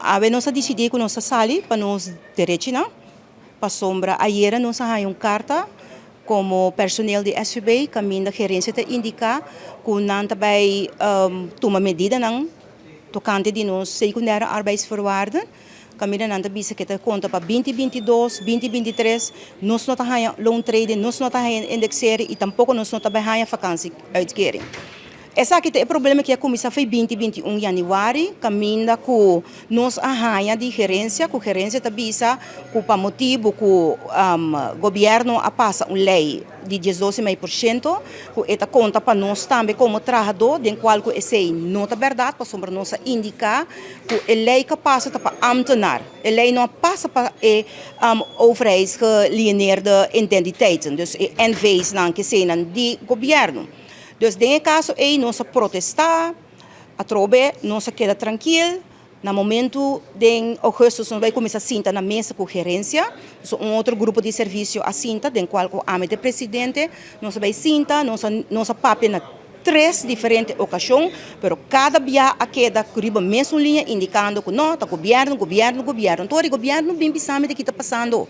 ave nós decidir que nós sali para nós direito, para sombra. Ayer nós uma carta como personal de SVB, caminho da gerência te indica que não também toma medida não tocante de nós secundária arbeidsvoorwaarden. Caminho não também se que conta para 2022, 2023, nós não temos loan trading, nós não temos indexering e tampouco nós não temos vakantie uitkering. Essa aqui é o problema que a comissão foi 2021 januário, caminha com nós arranha de gerência, com gerência tabisa, com para motivo que o governo passa uma lei de 12,5%, que esta conta para nós também como trabalhador, de qual que essa não é verdade, para sombra nós indicar que a lei que passa para ambtenaar, a lei não passa para overheid gelieerde entiteiten, dus NV's não que sejam de governo. Dus nesse caso, nós protestar, a trobe, nós queda tranquilo. No momento de agosto, nós vamos começar a sentar na mesa com a gerência, outro grupo de serviço a sentar, do qual o ame do presidente, nós vamos sentar, nós papel na 3 diferentes ocasiões, mas cada dia a queda a mesma linha indicando que não, está governo. Então, o governo bem sabe do que está passando.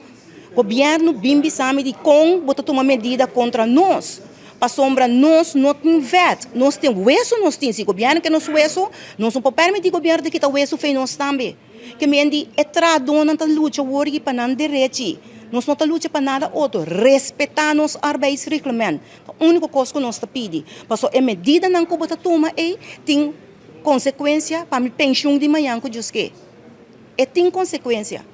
O governo bem sabe de como botar uma medida contra nós. Para sombra, nós não temos vet, nós temos hueso, nós temos o governo que nos hueso, nós não podemos permitir o governo que está hueso fez nós também. Que me diz, é tradona a luta hoje para não direito, nós não luta para nada outro, respeitar nos arbeidsreglement. A única coisa que nós pedimos, porque a medida não que você toma tem consequência para a pensão de manhã que diz que tem consequência.